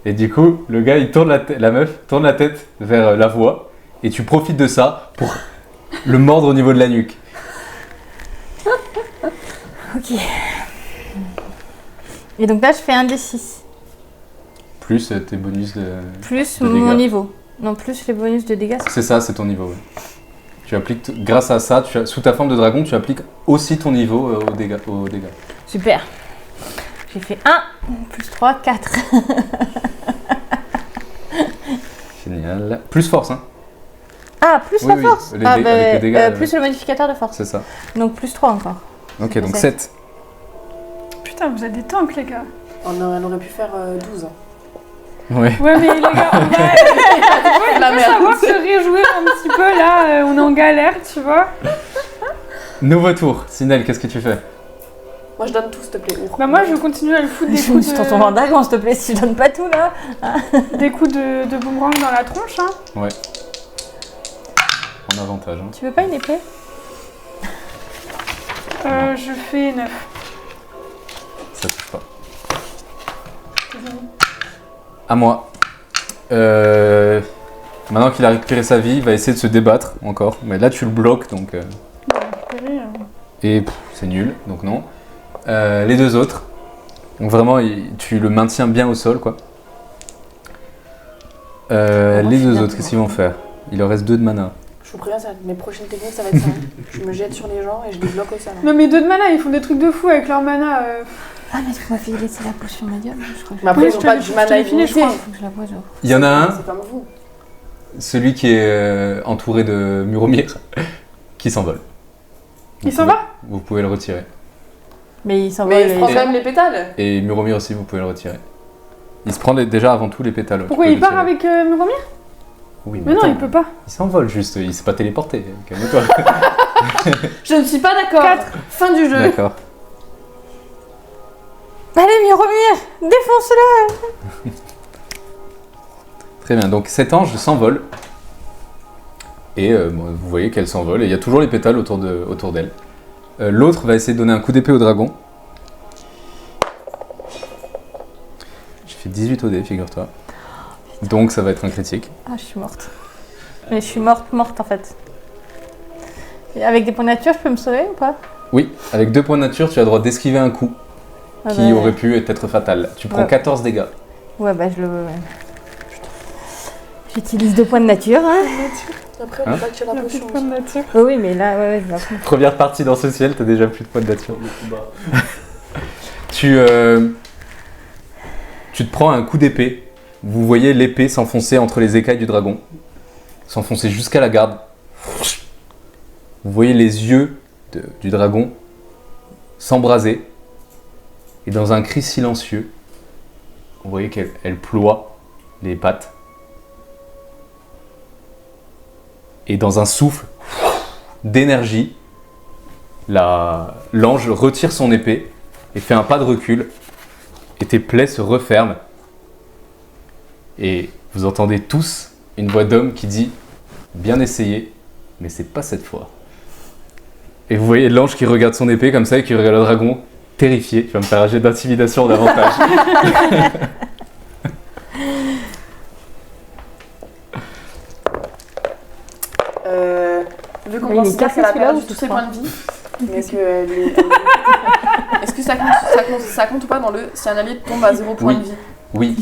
Et du coup, le gars, il tourne la meuf tourne la tête vers la voix, et tu profites de ça pour le mordre au niveau de la nuque. Ok. Et donc là, je fais un D6. Plus tes bonus de... Plus De mon dégâts. niveau. Non, plus les bonus de dégâts. C'est ça, c'est ton niveau, ouais. Tu appliques, grâce à ça, sous ta forme de dragon, tu appliques aussi ton niveau aux dégâts. Super. J'ai fait 1, plus 3, 4. Génial. Plus force, hein. Ah, plus Oui, la oui, force. les Ah, dé- avec les dégâts, plus le modificateur de force. C'est ça. Donc plus 3 encore. Ok, donc Sept. 7. Putain, vous êtes des tanks, les gars. On aurait pu faire 12. Ouais. Ouais, mais les gars, on va La merde. savoir se réjouir un petit peu là. On est en galère, tu vois. Nouveau tour. Sinel, qu'est-ce que tu fais? Moi, je donne tout, s'il te plaît. Bah, moi, je continue à le foutre des Je me coups suis transformée en dragon, s'il te plaît, si je donne pas tout là. des coups de boomerang dans la tronche. Hein. Ouais. En avantage. Hein. Tu veux pas une épée? Je fais 9. Ça touche pas. À moi. Maintenant qu'il a récupéré sa vie, il va essayer de se débattre encore. Mais là, tu le bloques, donc... Et c'est nul, donc non. Les deux autres. Donc vraiment, tu le maintiens bien au sol, quoi. Les deux autres, qu'est-ce qu'ils vont faire? Il leur reste 2 de mana. Je vous préviens, mes prochaines techniques, ça va être ça. Je me jette sur les gens et je les bloque au sol. Non, mais 2 de mana, ils font des trucs de fou avec leur mana. Ah, mais est-ce qu'on m'a fait laisser la potion médium? Je crois que Mais après, Oui, ils je ont te pas l'ai- du je te mana l'ai filé, je illimité. crois. faut que je la pose. Il y en a un, C'est comme vous. celui qui est entouré de Muromir, qui s'envole. Il s'en va? Vous pouvez le retirer. Mais il s'en va. Mais il prend quand même les pétales. Et Muromir aussi, vous pouvez le retirer. Il se prend déjà avant tout les pétales. Pourquoi Tu peux il le part tirer. avec Muromir? Oui, Mais non, attends, il peut pas. il s'envole juste, il s'est pas téléporté. Calme-toi. Je ne suis pas d'accord. 4. Fin du jeu. D'accord. Allez, Muromir, défonce-le! Très bien, donc cet ange s'envole. Et bon, vous voyez qu'elle s'envole, et il y a toujours les pétales autour d'elle. L'autre va essayer de donner un coup d'épée au dragon. J'ai fait 18 au dé, figure-toi. Donc ça va être un critique. Ah, je suis morte. Mais je suis morte en fait. Et avec des points de nature, je peux me sauver ou pas? Oui, avec 2 points de nature, tu as le droit d'esquiver un coup Ah qui bah, aurait pu être fatal. Tu prends Ouais. 14 dégâts. Ouais, bah je le. Ouais. J'utilise 2 points de nature. Hein. Après, on peut pas tirer la Il y a plus potion. de points de nature. Oh oui, mais là, ouais, je vais apprendre. Première partie dans ce ciel, t'as déjà plus de points de nature. Le coup bas. Tu te prends un coup d'épée. Vous voyez l'épée s'enfoncer entre les écailles du dragon. S'enfoncer jusqu'à la garde. Vous voyez les yeux du dragon s'embraser. Et dans un cri silencieux, vous voyez qu'elle ploie les pattes. Et dans un souffle d'énergie, l'ange retire son épée et fait un pas de recul. Et tes plaies se referment. Et vous entendez tous une voix d'homme qui dit « Bien essayé, mais c'est pas cette fois. » Et vous voyez l'ange qui regarde son épée comme ça et qui regarde le dragon terrifié. Tu vas me faire un jet d'intimidation davantage. Vu qu'on Il est considère cassé qu'elle a celui-là perdu ou tous tout ses ça points de vie, est-ce que ça compte ou pas dans le si un allié tombe à 0 point Oui. de vie? Oui,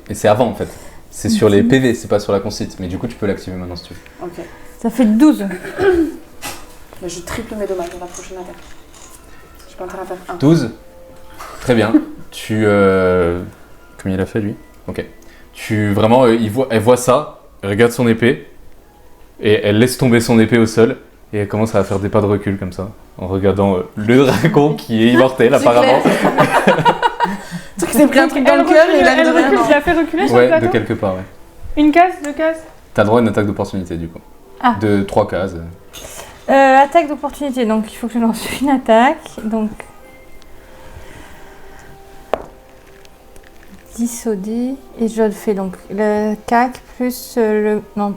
et c'est avant en fait. C'est sur les PV, c'est pas sur la concite. Mais du coup, tu peux l'activer maintenant si tu veux. Ok. Ça fait 12. Mais je triple mes dommages dans la prochaine attaque. J'ai pas intérêt à faire 1. 12. Très bien. Comme il a fait lui. Ok. Vraiment, elle voit ça, elle regarde son épée, et elle laisse tomber son épée au sol, et elle commence à faire des pas de recul comme ça, en regardant le dragon qui est immortel apparemment. Tu sais que c'est pris un truc dans le cœur et il a elle de rien. recule, tu l'as fait reculer sur le Ouais, plateau? de quelque part, ouais. Une case, 2 cases? T'as le droit à une attaque d'opportunité du coup. Ah. De 3 cases. Attaque d'opportunité, donc il faut que je lance une attaque. Donc 10 au dé. Et je fais donc le cac plus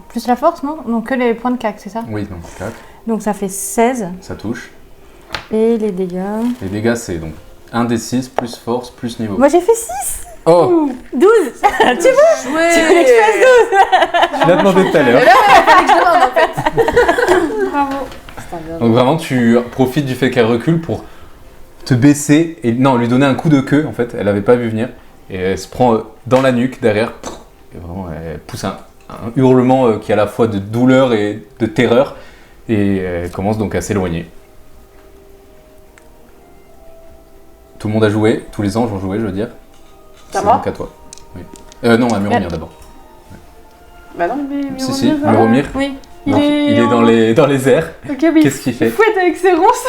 plus la force, non? Donc que les points de cac, c'est ça? Oui, donc 4. Donc ça fait 16. Ça touche. Et les dégâts. Les dégâts, c'est donc 1 d 6 plus force plus niveau. Moi j'ai fait 6! Oh, 12! Tu vois? Tu voulais que je fasse 12? je l'ai demandé tout à l'heure. Bravo. Donc vraiment, tu profites du fait qu'elle recule pour te baisser et lui donner un coup de queue en fait. Elle avait pas vu venir et elle se prend dans la nuque derrière. Et vraiment, elle pousse un hurlement qui est à la fois de douleur et de terreur et elle commence donc à s'éloigner. Tout le monde a joué, tous les anges ont joué, je veux dire. C'est à C'est moi donc à toi. Oui. Non, à Muromir d'abord. Bah non. Mais Si, Muromir, Muromir. Oui. Donc, il est dans les airs. Ok, mais Qu'est-ce qu'il fait? il fouette avec ses ronces.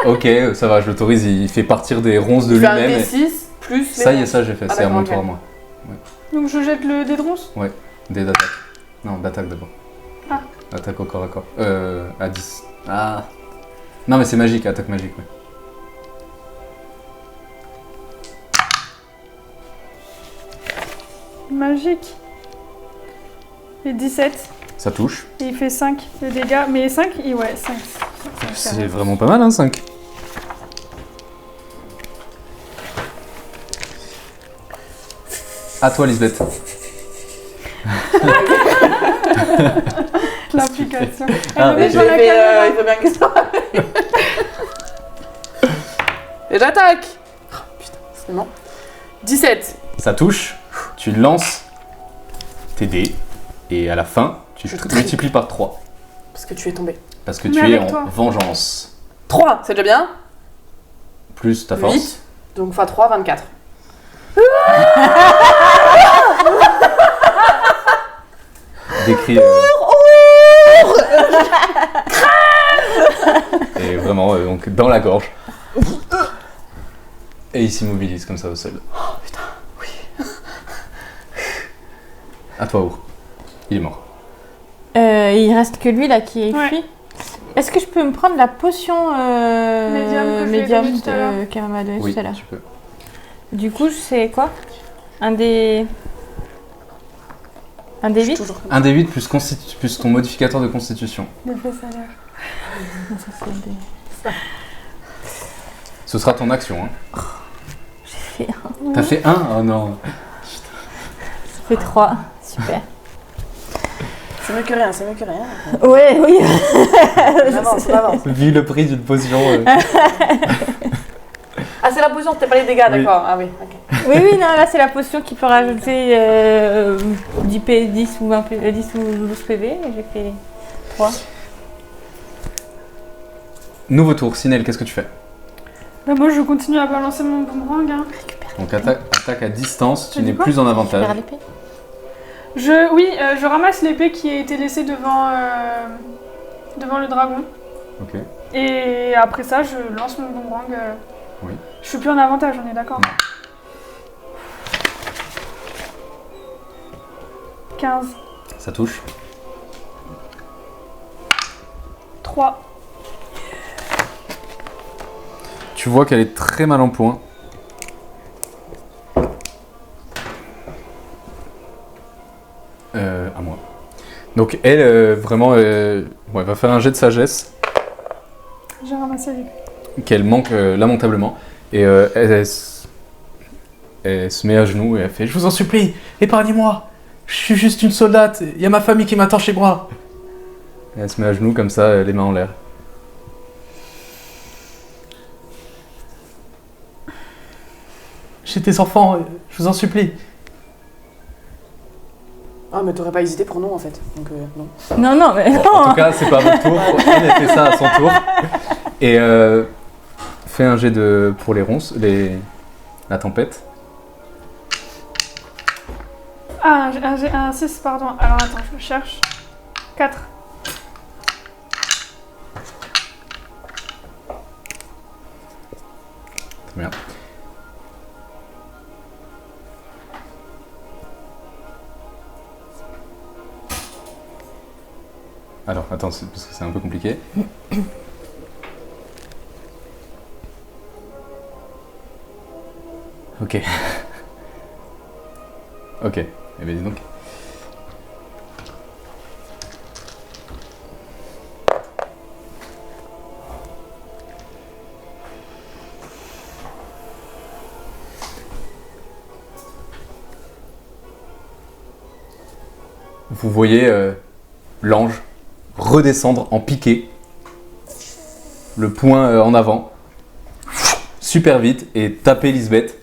Ok, ça va, je l'autorise, il fait partir des ronces de Il fait un lui-même. D6 plus les Ça y est, ronces. ça j'ai fait, Ah, c'est à mon d'accord, tour à ok. moi. Donc je jette le dé de ronces. Des d'attaque. Non, d'attaque d'abord. Ah. Attaque au corps à corps. À 10. Ah. Non mais c'est magique, attaque magique, ouais. Magique. Et 17. Ça touche. Et il fait 5 de dégâts. Mais 5, ouais, 5. C'est vraiment pas mal, hein, 5. À toi, Lisbeth. L'application. Ah, Elle ok. met dans la caméra. Il faut bien que ça. Et j'attaque. Oh, putain, c'est bon. 17. Ça touche. Tu lances tes dés. Et à la fin, tu Je multiplies par 3. Parce que tu es tombé. Parce que Mais tu es avec en toi. vengeance. 3, c'est déjà bien. Plus ta force. 8. Donc x 3, 24. Décrit. Et vraiment, donc dans la gorge. Et il s'immobilise comme ça au sol. Oh putain, oui. À toi, Our. Il est mort. Il reste que lui là qui est Ouais. cuit. Est-ce que je peux me prendre la potion Médium que je lui ai médium donnée tout à l'heure. qu'elle m'a donnée Oui, tout à l'heure? tu peux. Du coup, c'est quoi? Un des 8? Toujours. Un des 8 plus, plus ton modificateur de constitution. L'effet salaire. Non, ça, c'est un des- Ce sera ton action. Hein. J'ai fait un. T'as fait 1? Oh non. Ça fait 3. Super. C'est mieux que rien, c'est mieux que rien. Ouais, oui. On avance, on avance. Vu le prix d'une potion. Ah, c'est la potion, t'as pas les dégâts, Oui. d'accord. Ah oui, ok. Oui, non, là c'est la potion qui peut rajouter 10 ou 20 10 ou 12 PV. Et j'ai fait 3. Nouveau tour. Sinel, qu'est-ce que tu fais? Bah moi je continue à balancer mon boomerang. Hein. Donc attaque à distance, tu Tu dis n'es quoi plus en Faire avantage. l'épée. Je ramasse l'épée qui a été laissée devant le dragon. Ok. Et après ça, je lance mon boomerang. Oui. Je suis plus en avantage, on est d'accord? Non. 15. Ça touche. 3. Tu vois qu'elle est très mal en point. À moi. Donc elle, vraiment, elle va faire un jet de sagesse J'ai ramassé l'épée. qu'elle manque lamentablement. Et elle se met à genoux et elle fait « Je vous en supplie, épargnez-moi. Je suis juste une soldate, il y a ma famille qui m'attend chez moi. » Et elle se met à genoux comme ça, les mains en l'air. « J'ai des enfants, je vous en supplie. » Ah, mais t'aurais pas hésité pour non en fait. Donc non. Non, non, mais Bon, en tout cas, c'est pas votre tour. Elle a fait ça à son tour. Et fait un jet pour les ronces, la tempête. Ah, j'ai un 6, pardon. Alors attends, je le cherche. 4. Très bien. Alors, attends, parce que c'est un peu compliqué. Ok. Ok. Eh bien, dis donc. Vous voyez l'ange redescendre en piqué, le poing en avant, super vite et taper Lisbeth.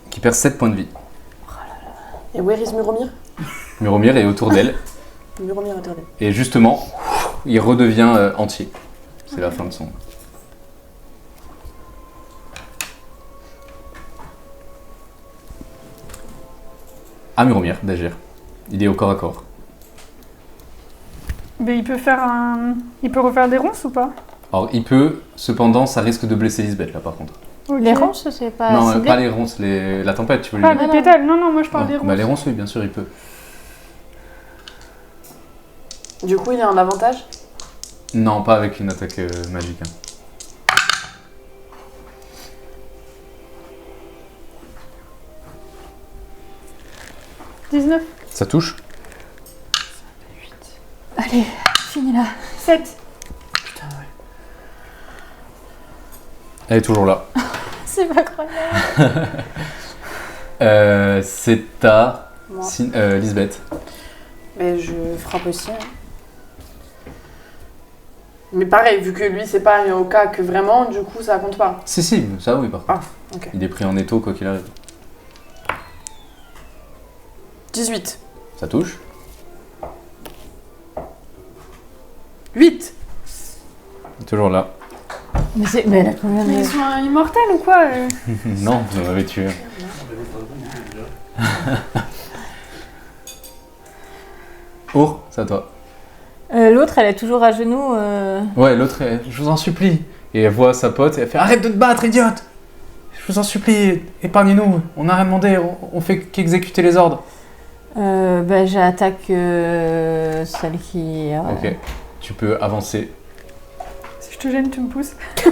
Qui perd 7 points de vie. Et where is Muromir? Muromir est autour d'elle. Muromir est derrière. Et justement, il redevient entier. C'est la fin de son... À Muromir d'agir. Il est au corps à corps. Mais il peut faire un... Il peut refaire des ronces ou pas? Alors il peut, cependant ça risque de blesser Lisbeth là par contre. Ok. Les ronces, c'est pas non, ciblé. pas les ronces, la tempête tu veux lui Ah, dire. les pétales. Non, non, moi je parle Ouais. des ronces. Bah les ronces oui bien sûr il peut. Du coup, il a un avantage? Non pas avec une attaque magique. Hein. « 19. Ça touche. Allez, finis là. 7. Putain, ouais. Elle est toujours là. C'est pas croyable. C'est à Moi. Lisbeth. Mais je frappe aussi. Hein. Mais pareil, vu que lui, c'est pas un cas que vraiment, du coup, ça compte pas. Si ça oui par contre. Ah, ok. Il est pris en étau quoi qu'il arrive. 18. Ça touche. 8. Toujours là. Mais elle a combien Mais de... ils sont immortels ou quoi Non, vous en avez tué. Our, c'est à toi. L'autre, elle est toujours à genoux. Ouais, l'autre, je vous en supplie. Et elle voit sa pote et elle fait arrête de te battre, idiote! Je vous en supplie, épargnez-nous. On n'a rien demandé, on fait qu'exécuter les ordres. J'attaque celle qui... Ok, tu peux avancer. Si je te gêne, tu me pousses. Ouais.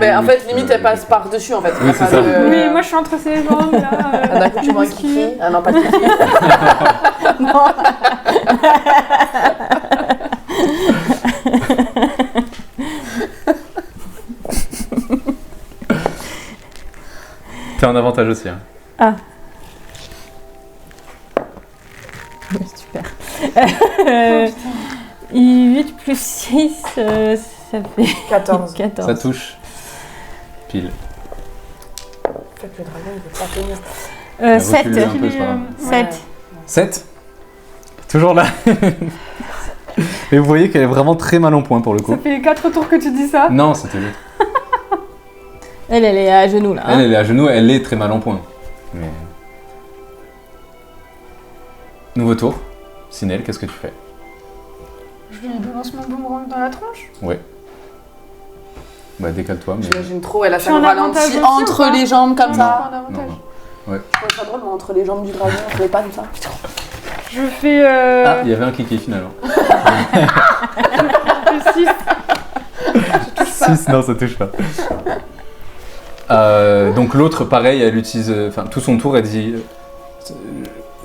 Mais en fait, limite, elle passe par-dessus, en fait. Oui, c'est ça. Oui, moi je suis entre ces jambes là. D'un coup, tu vois un musclé. kiki. Ah non, pas de kiki. T'as un avantage aussi. Hein. Ah. Ouais, super. 8 plus 6, ça fait 14. 14. Ça touche. Pile. En fait, le dragon, il veut pas tenir. Elle 7. recule un peu, c'est pas grave. 7. 7. Toujours là. Et vous voyez qu'elle est vraiment très mal en point pour le coup. Ça fait 4 tours que tu dis ça. Non, c'était l'autre. Elle est à genoux là. hein. Elle est à genoux, elle est très mal en point. Mais... Nouveau tour. Sinel, qu'est-ce que tu fais? Je lui balance mon boomerang dans la tronche. Ouais. Bah décale-toi, mais... J'imagine trop, elle a Je fait suis un en avantage ralenti aussi, ou entre pas les jambes comme Non, ça. pas un avantage. Non. Ouais, c'est drôle, mais entre les jambes du dragon, on ferait pas comme ça. Je fais Ah, il y avait un kiki finalement. 6. 6, non, ça touche pas. Donc l'autre, pareil, elle utilise... Enfin, tout son tour, elle dit...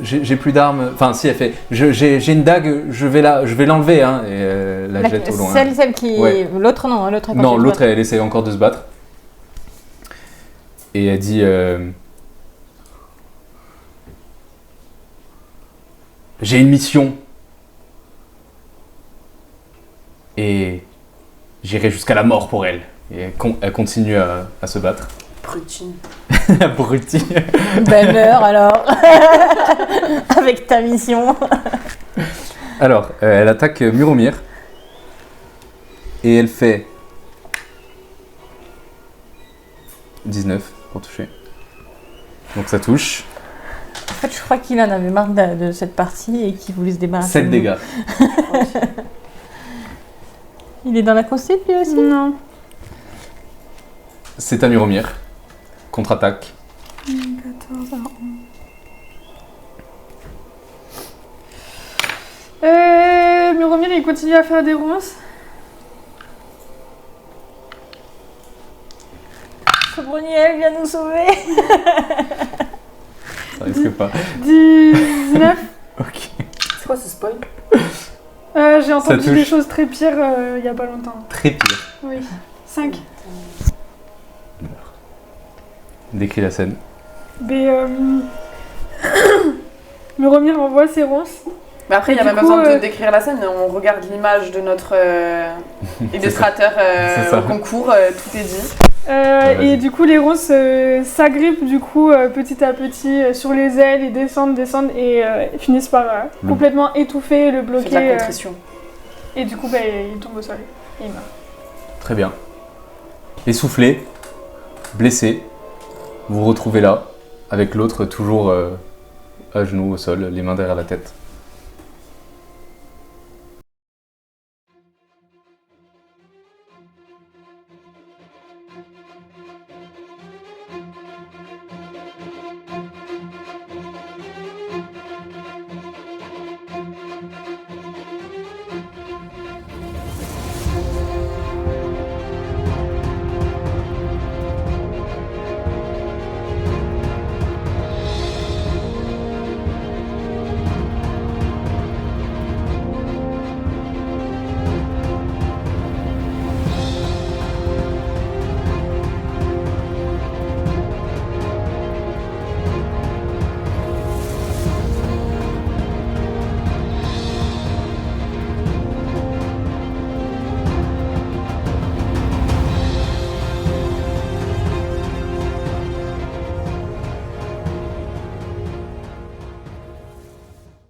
j'ai plus d'armes... Enfin, si, elle fait... J'ai une dague, je vais l'enlever, hein. Et la jette au loin. Celle qui... Ouais. L'autre non, hein, l'autre a Non, continué de l'autre, elle essaie encore de se battre. Et elle dit... J'ai une mission. Et j'irai jusqu'à la mort pour elle. Et elle continue à se battre. Prutine. Abruti. Ben meurs alors. Avec ta mission. Alors, elle attaque Muromir. Et elle fait 19 pour toucher. Donc ça touche. En fait, je crois qu'il en avait marre de cette partie et qu'il voulait se débarrasser. 7 de nous. dégâts. Il est dans la concept lui aussi. Non. C'est à Muromir. Contre-attaque. 14 à 11. Muromir, il continue à faire des ronces. Bruniel vient nous sauver. Ça risque pas. 19. Ok. C'est quoi ce spoil? J'ai entendu touche. des choses très pires il y a pas longtemps. Très pire. Oui. 5. Décris la scène. Mais Muromir envoie ses ronces Mais après, il n'y a Du même pas coup, besoin de décrire la scène. On regarde l'image de notre illustrateur C'est ça. au concours, tout est dit. Et du coup, les ronces s'agrippent du coup petit à petit sur les ailes et descendent et finissent par complètement étouffer, le Fait de bloquer. la contrition. Et du coup, il tombe au sol et il meurt. Très bien. Essoufflé, blessé, vous vous retrouvez là, avec l'autre toujours à genoux au sol, les mains derrière la tête.